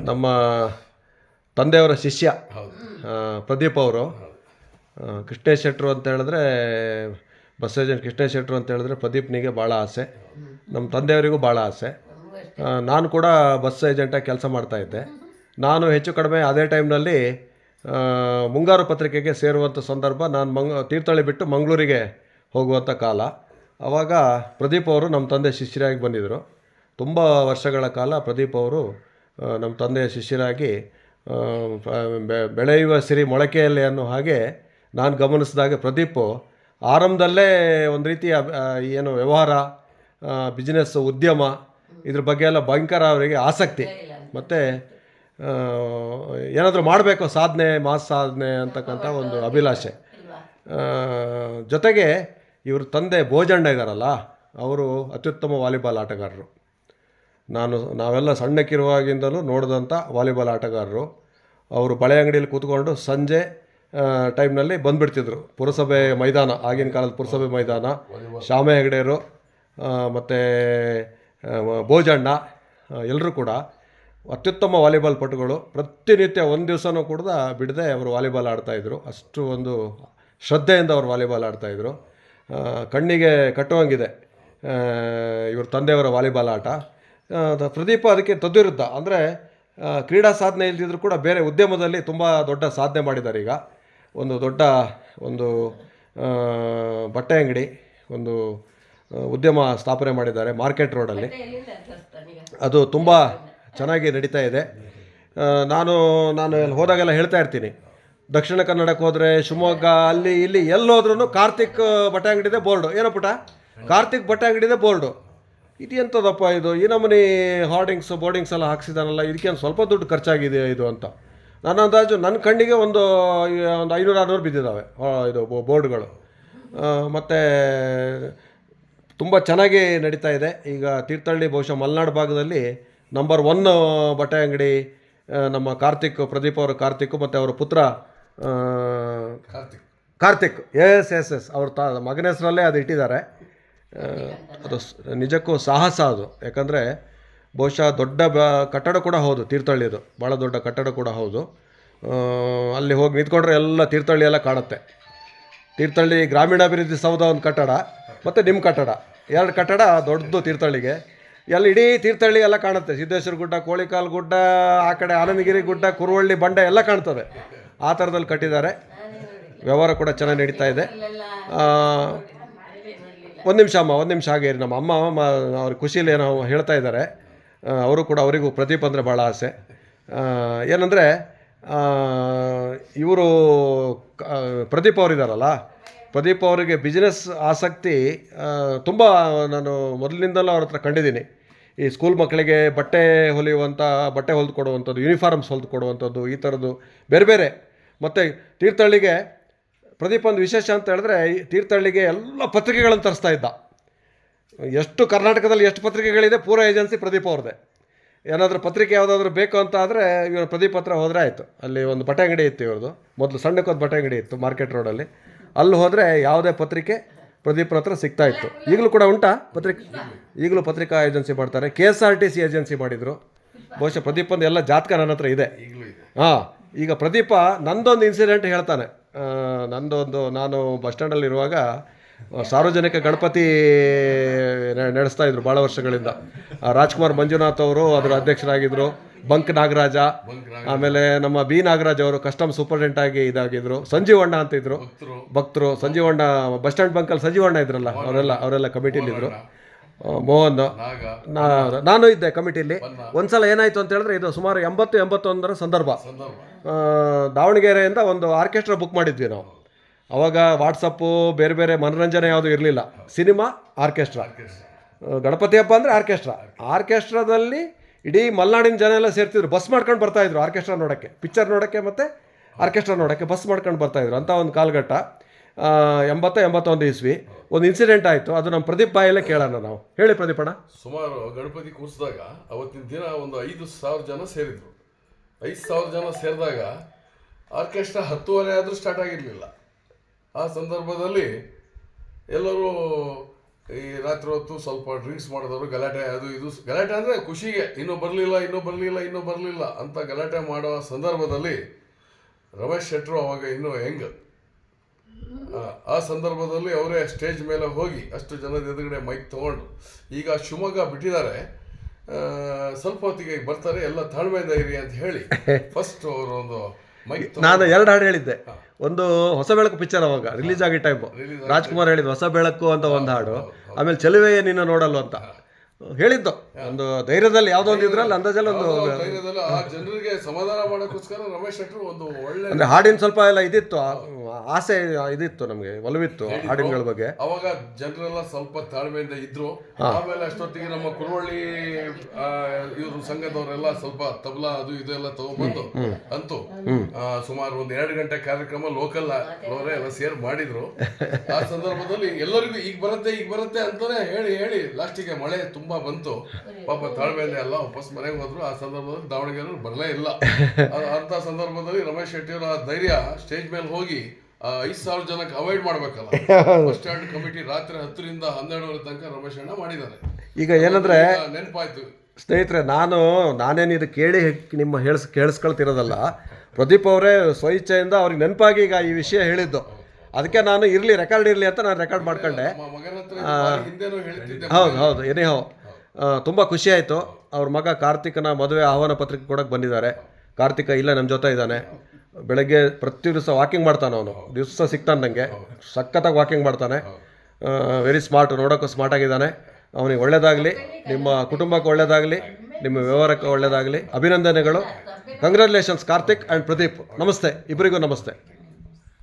ನಮ್ಮ ತಂದೆಯವರ ಶಿಷ್ಯ ಪ್ರದೀಪ್ ಅವರು. ಕೃಷ್ಣೇಶ್ ಶೆಟ್ಟರು ಅಂತ ಹೇಳಿದ್ರೆ, ಬಸ್ ಏಜೆಂಟ್ ಕೃಷ್ಣೇಶ್ ಶೆಟ್ಟರು ಅಂತ ಹೇಳಿದ್ರೆ ಪ್ರದೀಪ್ನಿಗೆ ಭಾಳ ಆಸೆ, ನಮ್ಮ ತಂದೆಯವರಿಗೂ ಭಾಳ ಆಸೆ. ನಾನು ಕೂಡ ಬಸ್ ಏಜೆಂಟಾಗಿ ಕೆಲಸ ಮಾಡ್ತಾಯಿದ್ದೆ. ನಾನು ಹೆಚ್ಚು ಕಡಿಮೆ ಅದೇ ಟೈಮ್ನಲ್ಲಿ ಮುಂಗಾರು ಪತ್ರಿಕೆಗೆ ಸೇರುವಂಥ ಸಂದರ್ಭ. ನಾನು ತೀರ್ಥಹಳ್ಳಿ ಬಿಟ್ಟು ಮಂಗಳೂರಿಗೆ ಹೋಗುವಂಥ ಕಾಲ. ಆವಾಗ ಪ್ರದೀಪ್ ಅವರು ನಮ್ಮ ತಂದೆ ಶಿಷ್ಯರಾಗಿ ಬಂದಿದ್ದರು. ತುಂಬ ವರ್ಷಗಳ ಕಾಲ ಪ್ರದೀಪ್ ಅವರು ನಮ್ಮ ತಂದೆಯ ಶಿಷ್ಯರಾಗಿ ಬೆಳೆಯುವ ಸಿರಿ ಮೊಳಕೆಯಲ್ಲಿ ಅನ್ನೋ ಹಾಗೆ ನಾನು ಗಮನಿಸಿದಾಗ ಪ್ರದೀಪು ಆರಂಭದಲ್ಲೇ ಒಂದು ರೀತಿಯ ಏನು ವ್ಯವಹಾರ, ಬಿಸ್ನೆಸ್, ಉದ್ಯಮ ಇದ್ರ ಬಗ್ಗೆ ಎಲ್ಲ ಭಯಂಕರ ಅವರಿಗೆ ಆಸಕ್ತಿ. ಮತ್ತು ಏನಾದರೂ ಮಾಡಬೇಕು, ಮಾಸ್ ಸಾಧನೆ ಅಂತಕ್ಕಂಥ ಒಂದು ಅಭಿಲಾಷೆ. ಜೊತೆಗೆ ಇವ್ರ ತಂದೆ ಭೋಜಣ್ಣ ಇದ್ದಾರಲ್ಲ, ಅವರು ಅತ್ಯುತ್ತಮ ವಾಲಿಬಾಲ್ ಆಟಗಾರರು. ನಾವೆಲ್ಲ ಸಣ್ಣಕ್ಕಿರುವಾಗಿಂದಲೂ ನೋಡಿದಂಥ ವಾಲಿಬಾಲ್ ಆಟಗಾರರು. ಅವರು ಬಳೆ ಅಂಗಡಿಯಲ್ಲಿ ಕೂತ್ಕೊಂಡು ಸಂಜೆ ಟೈಮ್ನಲ್ಲಿ ಬಂದುಬಿಡ್ತಿದ್ರು. ಪುರಸಭೆ ಮೈದಾನ, ಆಗಿನ ಕಾಲದ ಪುರಸಭೆ ಮೈದಾನ, ಶ್ಯಾಮೆ ಹೆಗಡೆಯರು ಮತ್ತು ಭೋಜಣ್ಣ ಎಲ್ಲರೂ ಕೂಡ ಅತ್ಯುತ್ತಮ ವಾಲಿಬಾಲ್ ಪಟುಗಳು. ಪ್ರತಿನಿತ್ಯ ಒಂದು ದಿವಸನೂ ಕೂಡ ಬಿಡದೆ ಅವರು ವಾಲಿಬಾಲ್ ಆಡ್ತಾಯಿದ್ರು. ಅಷ್ಟು ಒಂದು ಶ್ರದ್ಧೆಯಿಂದ ಅವರು ವಾಲಿಬಾಲ್ ಆಡ್ತಾಯಿದ್ರು. ಕಣ್ಣಿಗೆ ಕಟ್ಟುವಂಗಿದೆ ಇವ್ರ ತಂದೆಯವರ ವಾಲಿಬಾಲ್ ಆಟ. ಪ್ರದೀಪ ಅದಕ್ಕೆ ತದ್ವಿರುದ್ಧ. ಅಂದರೆ ಕ್ರೀಡಾ ಸಾಧನೆ ಇಲ್ದಿದ್ರು ಕೂಡ ಬೇರೆ ಉದ್ಯಮದಲ್ಲಿ ತುಂಬ ದೊಡ್ಡ ಸಾಧನೆ ಮಾಡಿದ್ದಾರೆ. ಈಗ ಒಂದು ದೊಡ್ಡ ಬಟ್ಟೆ ಅಂಗಡಿ, ಒಂದು ಉದ್ಯಮ ಸ್ಥಾಪನೆ ಮಾಡಿದ್ದಾರೆ ಮಾರ್ಕೆಟ್ ರೋಡಲ್ಲಿ. ಅದು ತುಂಬ ಚೆನ್ನಾಗಿ ನಡೀತಾ ಇದೆ. ನಾನು ಅಲ್ಲಿ ಹೋದಾಗೆಲ್ಲ ಹೇಳ್ತಾ ಇರ್ತೀನಿ, ದಕ್ಷಿಣ ಕನ್ನಡಕ್ಕೆ ಹೋದರೆ, ಶಿವಮೊಗ್ಗ, ಅಲ್ಲಿ ಇಲ್ಲಿ ಎಲ್ಲೋದ್ರೂ ಕಾರ್ತಿಕ್ ಬಟ್ಟೆ ಅಂಗಡಿದೆ ಬೋರ್ಡು. ಏನೋ ಪುಟ, ಕಾರ್ತಿಕ್ ಬಟ್ಟೆ ಅಂಗಡಿದೆ ಬೋರ್ಡು. ಇದು ಎಂಥದಪ್ಪ ಇದು, ಈ ನಮೂನಿ ಬೋರ್ಡಿಂಗ್ಸ್ ಎಲ್ಲ ಹಾಕ್ಸಿದಾನಲ್ಲ, ಇದಕ್ಕೇನು ಸ್ವಲ್ಪ ದುಡ್ಡು ಖರ್ಚಾಗಿದೆ ಇದು ಅಂತ. ನನ್ನ ಅಂದಾಜು ನನ್ನ ಕಣ್ಣಿಗೆ ಒಂದು 500-600 ಬಿದ್ದಿದ್ದಾವೆ ಇದು ಬೋರ್ಡ್ಗಳು. ಮತ್ತು ತುಂಬ ಚೆನ್ನಾಗಿ ನಡೀತಾ ಇದೆ. ಈಗ ತೀರ್ಥಹಳ್ಳಿ ಬಹುಶಃ ಮಲೆನಾಡು ಭಾಗದಲ್ಲಿ ನಂಬರ್ 1 ಬಟ್ಟೆ ಅಂಗಡಿ ನಮ್ಮ ಪ್ರದೀಪ್ ಅವರ ಕಾರ್ತಿಕ್ ಮತ್ತು ಅವರ ಪುತ್ರ ಕಾರ್ತಿಕ್. ಎಸ್ ಅವ್ರ ಮಗನ ಹೆಸರಲ್ಲೇ ಅದು ಇಟ್ಟಿದ್ದಾರೆ. ಅದು ನಿಜಕ್ಕೂ ಸಾಹಸ ಅದು. ಯಾಕಂದರೆ ಬಹುಶಃ ದೊಡ್ಡ ಕಟ್ಟಡ ಕೂಡ ಹೌದು ತೀರ್ಥಹಳ್ಳಿದು, ಭಾಳ ದೊಡ್ಡ ಕಟ್ಟಡ ಕೂಡ ಹೌದು. ಅಲ್ಲಿ ಹೋಗಿ ನಿಂತ್ಕೊಂಡ್ರೆ ಎಲ್ಲ ತೀರ್ಥಹಳ್ಳಿ ಎಲ್ಲ ಕಾಣುತ್ತೆ. ತೀರ್ಥಹಳ್ಳಿ ಗ್ರಾಮೀಣಾಭಿವೃದ್ಧಿ ಸೌಧ ಒಂದು ಕಟ್ಟಡ, ಮತ್ತು ನಿಮ್ಮ ಕಟ್ಟಡ, 2 ಕಟ್ಟಡ ದೊಡ್ಡದು ತೀರ್ಥಹಳ್ಳಿಗೆ. ಎಲ್ಲ ಇಡೀ ತೀರ್ಥಹಳ್ಳಿ ಎಲ್ಲ ಕಾಣುತ್ತೆ. ಸಿದ್ದೇಶ್ವರ ಗುಡ್ಡ, ಕೋಳಿಕಾಲ್ ಗುಡ್ಡ, ಆ ಕಡೆ ಆನಂದಗಿರಿ ಗುಡ್ಡ, ಕುರುವಳ್ಳಿ ಬಂಡೆ ಎಲ್ಲ ಕಾಣ್ತದೆ. ಆ ಥರದಲ್ಲಿ ಕಟ್ಟಿದ್ದಾರೆ. ವ್ಯವಹಾರ ಕೂಡ ಚೆನ್ನಾಗಿ ನಡೀತಾ ಇದೆ. ಒಂದು ನಿಮಿಷ ಹಾಗೆ ನಮ್ಮ ಅಮ್ಮ ಅವ್ರ ಖುಷಿಯಲ್ಲಿ ಏನೋ ಹೇಳ್ತಾ ಇದ್ದಾರೆ. ಅವರಿಗೂ ಪ್ರದೀಪ್ ಅಂದರೆ ಭಾಳ ಆಸೆ. ಏನಂದರೆ ಇವರು ಪ್ರದೀಪ್ ಅವರಿದ್ದಾರಲ್ಲ, ಪ್ರದೀಪ್ ಅವರಿಗೆ ಬಿಸ್ನೆಸ್ ಆಸಕ್ತಿ ತುಂಬ. ನಾನು ಮೊದಲಿನಿಂದಲೂ ಅವ್ರ ಹತ್ರ ಕಂಡಿದ್ದೀನಿ. ಈ ಸ್ಕೂಲ್ ಮಕ್ಕಳಿಗೆ ಬಟ್ಟೆ ಹೊಲಿದು ಕೊಡುವಂಥದ್ದು, ಯೂನಿಫಾರ್ಮ್ಸ್ ಹೊಲಿದು ಕೊಡುವಂಥದ್ದು, ಈ ಥರದ್ದು ಬೇರೆ ಬೇರೆ. ಮತ್ತು ತೀರ್ಥಹಳ್ಳಿಗೆ ಪ್ರದೀಪ್ ಒಂದು ವಿಶೇಷ ಅಂತ ಹೇಳಿದ್ರೆ, ತೀರ್ಥಹಳ್ಳಿಗೆ ಎಲ್ಲ ಪತ್ರಿಕೆಗಳನ್ನು ತರಿಸ್ತಾ ಇದ್ದ. ಕರ್ನಾಟಕದಲ್ಲಿ ಎಷ್ಟು ಪತ್ರಿಕೆಗಳಿದೆ, ಪೂರ ಏಜೆನ್ಸಿ ಪ್ರದೀಪ್ ಅವ್ರದ್ದೇ. ಏನಾದರೂ ಪತ್ರಿಕೆ ಯಾವುದಾದ್ರೂ ಬೇಕು ಅಂತ ಆದರೆ ಇವರು ಪ್ರದೀಪ್ ಹತ್ರ ಹೋದರೆ ಆಯಿತು. ಅಲ್ಲಿ ಒಂದು ಬಟ್ಟೆ ಅಂಗಡಿ ಇತ್ತು ಇವ್ರದ್ದು, ಮೊದಲು ಸಣ್ಣಕ್ಕೊಂದು ಬಟ್ಟೆ ಅಂಗಡಿ ಇತ್ತು ಮಾರ್ಕೆಟ್ ರೋಡಲ್ಲಿ. ಅಲ್ಲಿ ಹೋದರೆ ಯಾವುದೇ ಪತ್ರಿಕೆ ಪ್ರದೀಪ್ರ ಹತ್ರ ಸಿಗ್ತಾ ಇತ್ತು. ಈಗಲೂ ಕೂಡ ಉಂಟಾ ಪತ್ರಿಕೆ? ಈಗಲೂ ಪತ್ರಿಕಾ ಏಜೆನ್ಸಿ ಮಾಡ್ತಾರೆ. KSRTC ಏಜೆನ್ಸಿ ಮಾಡಿದರು. ಬಹುಶಃ ಪ್ರದೀಪಂದು ಎಲ್ಲ ಜಾತಕ ನನ್ನ ಹತ್ರ ಇದೆ. ಈಗ ಪ್ರದೀಪ ನಂದೊಂದು ಇನ್ಸಿಡೆಂಟ್ ಹೇಳ್ತಾನೆ. ನಾನು ಬಸ್ ಸ್ಟ್ಯಾಂಡಲ್ಲಿರುವಾಗ ಸಾರ್ವಜನಿಕ ಗಣಪತಿ ನಡೆಸ್ತಾ ಇದ್ರು ಭಾಳ ವರ್ಷಗಳಿಂದ. ರಾಜ್ಕುಮಾರ್ ಮಂಜುನಾಥ್ ಅವರು ಅದರ ಅಧ್ಯಕ್ಷರಾಗಿದ್ದರು. ಬಂಕ್ ನಾಗರಾಜ, ಆಮೇಲೆ ನಮ್ಮ ಬಿ ನಾಗರಾಜ್ ಅವರು ಕಸ್ಟಮ್ ಸೂಪರ್ಡೆಂಟ್ ಆಗಿ ಇದಾಗಿದ್ದರು. ಸಂಜೀವಣ್ಣ ಅಂತ ಇದ್ರು ಭಕ್ತರು. ಸಂಜೀವಣ್ಣ ಬಸ್ ಸ್ಟ್ಯಾಂಡ್ ಬಂಕಲ್ಲಿ ಸಂಜೀವಣ್ಣ ಇದ್ರಲ್ಲ, ಅವರೆಲ್ಲ ಕಮಿಟಿಲಿದ್ದರು. ಮೋಹನ್, ನಾನು ಇದ್ದೆ ಕಮಿಟಿಲಿ. ಒಂದ್ಸಲ ಏನಾಯಿತು ಅಂತ ಹೇಳಿದ್ರೆ, ಇದು ಸುಮಾರು 80-81 ಸಂದರ್ಭ. ದಾವಣಗೆರೆಯಿಂದ ಒಂದು ಆರ್ಕೆಸ್ಟ್ರಾ ಬುಕ್ ಮಾಡಿದ್ವಿ ನಾವು. ಅವಾಗ ವಾಟ್ಸಪ್ಪು, ಬೇರೆ ಬೇರೆ ಮನೋರಂಜನೆ ಯಾವುದು ಇರಲಿಲ್ಲ. Cinema, orchestra. ಗಣಪತಿ ಹಬ್ಬ ಅಂದರೆ ಆರ್ಕೆಸ್ಟ್ರಾದಲ್ಲಿ ಇಡೀ ಮಲೆನಾಡಿನ ಜನ ಎಲ್ಲ ಸೇರ್ತಿದ್ರು. ಬಸ್ ಮಾಡ್ಕೊಂಡು ಬರ್ತಾಯಿದ್ರು ಆರ್ಕೆಸ್ಟ್ರಾ ನೋಡೋಕ್ಕೆ, ಪಿಕ್ಚರ್ ನೋಡೋಕ್ಕೆ ಮತ್ತು ಆರ್ಕೆಸ್ಟ್ರಾ ನೋಡೋಕ್ಕೆ ಬಸ್ ಮಾಡ್ಕೊಂಡು ಬರ್ತಾಯಿದ್ರು. ಅಂಥ ಒಂದು ಕಾಲಘಟ್ಟ. 80-81 ಇಸ್ವಿ ಒಂದು ಇನ್ಸಿಡೆಂಟ್ ಆಯಿತು. ಅದು ನಮ್ಮ ಪ್ರದೀಪ್ ಬಾಯಲ್ಲೇ ಕೇಳೋಣ ನಾವು. ಹೇಳಿ ಪ್ರದೀಪಣ್ಣ. ಸುಮಾರು ಗಣಪತಿ ಕೂರಿಸಿದಾಗ ಅವತ್ತಿನ ದಿನ ಒಂದು 5,000 ಜನ ಸೇರಿದ್ರು. 5,000 ಜನ ಸೇರಿದಾಗ ಆರ್ಕೆಸ್ಟ್ರಾ 10:30 ಆದರೂ ಸ್ಟಾರ್ಟ್ ಆಗಿರಲಿಲ್ಲ. ಆ ಸಂದರ್ಭದಲ್ಲಿ ಎಲ್ಲರೂ ಈ ರಾತ್ರಿ ಹೊತ್ತು ಸ್ವಲ್ಪ ಡ್ರಿಂಕ್ಸ್ ಮಾಡಿದವರು ಗಲಾಟೆ ಅದು ಇದು ಗಲಾಟೆ ಅಂದರೆ ಖುಷಿಗೆ ಇನ್ನೂ ಬರಲಿಲ್ಲ ಅಂತ ಗಲಾಟೆ ಮಾಡೋ ಸಂದರ್ಭದಲ್ಲಿ ರಮೇಶ್ ಶೆಟ್ಟರು ಅವಾಗ ಇನ್ನೂ ಹೆಂಗ್ ಆ ಸಂದರ್ಭದಲ್ಲಿ ಅವರೇ ಸ್ಟೇಜ್ ಮೇಲೆ ಹೋಗಿ ಅಷ್ಟು ಜನದ ಎದುರುಗಡೆ ಮೈಕ್ ತಗೊಂಡು ಈಗ ಶಿವಮೊಗ್ಗ ಬಿಟ್ಟಿದ್ದಾರೆ, ಸ್ವಲ್ಪ ಹೊತ್ತಿಗೆ ಬರ್ತಾರೆ, ಎಲ್ಲ ತಾಳ್ಮೆಯಿಂದ ಇರಿ ಅಂತ ಹೇಳಿ ಫಸ್ಟ್ ಅವರು ಒಂದು ಮೈಕ್ ನಾನು 2 ಹಾಡು ಹೇಳಿದ್ದೆ. ಒಂದು ಹೊಸ ಬೆಳಕು ಪಿಕ್ಚರ್ ಅವಾಗ ರಿಲೀಸ್ ಆಗಿ ಟೈಮು ರಾಜ್ಕುಮಾರ್ ಹೇಳಿದ್ದು ಹೊಸ ಬೆಳಕು ಅಂತ ಒಂದು ಹಾಡು, ಆಮೇಲೆ ಚೆಲುವೆಯೇ ನಿನ್ನ ನೋಡಲ್ವ ಅಂತ ಹೇಳಿದ್ದು. ಒಂದು ಧೈರ್ಯದಲ್ಲಿ ಯಾವುದೋ ಒಂದು ಇದ್ರಲ್ಲಿ ಅಂದಾಜಲ್ಲಿ ಒಂದು ಧೈರ್ಯದಲ್ಲಿ ಆ ಜನರಿಗೆ ಸಮಾಧಾನ ಮಾಡೋಕ್ಕೋಸ್ಕರ ರಮೇಶ್ ಶೆಟ್ಟರು ಒಂದು ಒಳ್ಳೆ ಅಂದ್ರೆ ಹಾಡಿನ ಸ್ವಲ್ಪ ಎಲ್ಲ ಇದಿತ್ತು, ಆಸೆ ಇದಿತ್ತು, ನಮಗೆ ಒಲವಿತ್ತು ಹಾಡಿನಗಳ ಬಗ್ಗೆ. ಅವಾಗ ಜನರೆಲ್ಲ ಸ್ವಲ್ಪ ತಾಳ್ಮೆಯಿಂದ ಇದ್ರು. ಆಮೇಲೆ ಅಷ್ಟೊತ್ತಿಗೆ ನಮ್ಮ ಕುರುವಳ್ಳಿ ಇವರು ಸಂಘದವರೆಲ್ಲ ಸ್ವಲ್ಪ ತಬಲಾ ಅದು ಇದೆಲ್ಲ ತಗೊಂಡ್ಬಂದು ಅಂತೂ ಸುಮಾರು ಒಂದು 2 ಗಂಟೆ ಕಾರ್ಯಕ್ರಮ ಲೋಕಲ್ ಅವರೇ ಎಲ್ಲ ಸೇರ್ ಮಾಡಿದ್ರು. ಆ ಸಂದರ್ಭದಲ್ಲಿ ಎಲ್ಲರಿಗೂ ಈಗ ಬರುತ್ತೆ ಅಂತಾನೆ ಹೇಳಿ ಲಾಸ್ಟಿಗೆ ಮಳೆ ತುಂಬಾ ಬಂತು. ಪಾಪ ತಾಳ್ಮೆಯಲ್ಲಿ ಎಲ್ಲ ವಾಪಸ್ ಮನೆಗೆ ಹೋದ್ರು. ಆ ಸಂದರ್ಭದಲ್ಲಿ ದಾವಣಗೆರೆ ಬರಲೇ ಇಲ್ಲ. ಅಂತ ಸಂದರ್ಭದಲ್ಲಿ ರಮೇಶ್ ಶೆಟ್ಟಿಯವರ ಧೈರ್ಯ ಸ್ಟೇಜ್ ಮೇಲೆ ಹೋಗಿ 5,000 ಜನಕ್ಕೆ ಅವಾಯ್ಡ್ ಮಾಡ್ಬೇಕಲ್ಲ, ಬಸ್ ಸ್ಟ್ಯಾಂಡ್ ಕಮಿಟಿ ರಾತ್ರಿ 10ರಿಂದ 12 ತನಕ ರಮೇಶ್ ಅಣ್ಣ ಮಾಡಿದ್ದಾರೆ. ಈಗ ಏನಂದ್ರೆ ನೆನಪಾಯ್ತು ಸ್ನೇಹಿತರೆ, ನಾನೇನು ಇದು ಕೇಳಿ ನಿಮ್ಮ ಕೇಳಿಸ್ಕೊಳ್ತಿರೋದಲ್ಲ. ಪ್ರದೀಪ್ ಅವರೇ ಸ್ವಇಚ್ಛೆಯಿಂದ ಅವ್ರಿಗೆ ನೆನಪಾಗಿ ಈಗ ಈ ವಿಷಯ ಹೇಳಿದ್ದು. ಅದಕ್ಕೆ ನಾನು ರೆಕಾರ್ಡ್ ಇರಲಿ ಅಂತ ನಾನು ರೆಕಾರ್ಡ್ ಮಾಡ್ಕೊಂಡೆ. ಹೌದು ಎನಿಹೌ ತುಂಬ ಖುಷಿ ಆಯಿತು. ಅವ್ರ ಮಗ ಕಾರ್ತಿಕನ ಮದುವೆ ಆಹ್ವಾನ ಪತ್ರಿಕೆ ಕೊಡೋಕೆ ಬಂದಿದ್ದಾರೆ. ಕಾರ್ತಿಕ ಇಲ್ಲ ನಮ್ಮ ಜೊತೆ ಇದ್ದಾನೆ. ಬೆಳಗ್ಗೆ ಪ್ರತಿ ದಿವಸ ವಾಕಿಂಗ್ ಮಾಡ್ತಾನೆ, ಅವನು ದಿವಸ ಸಿಗ್ತಾನೆ ನನಗೆ, ಸಖತ್ತಾಗಿ ವಾಕಿಂಗ್ ಮಾಡ್ತಾನೆ. ವೆರಿ ಸ್ಮಾರ್ಟ್, ನೋಡೋಕ್ಕೂ ಸ್ಮಾರ್ಟ್ ಆಗಿದ್ದಾನೆ. ಅವನಿಗೆ ಒಳ್ಳೇದಾಗಲಿ, ನಿಮ್ಮ ಕುಟುಂಬಕ್ಕೆ ಒಳ್ಳೇದಾಗಲಿ, ನಿಮ್ಮ ವ್ಯವಹಾರಕ್ಕೆ ಒಳ್ಳೇದಾಗಲಿ. ಅಭಿನಂದನೆಗಳು. Congratulations Karthik and Pradeep. ನಮಸ್ತೆ, ಇಬ್ಬರಿಗೂ ನಮಸ್ತೆ.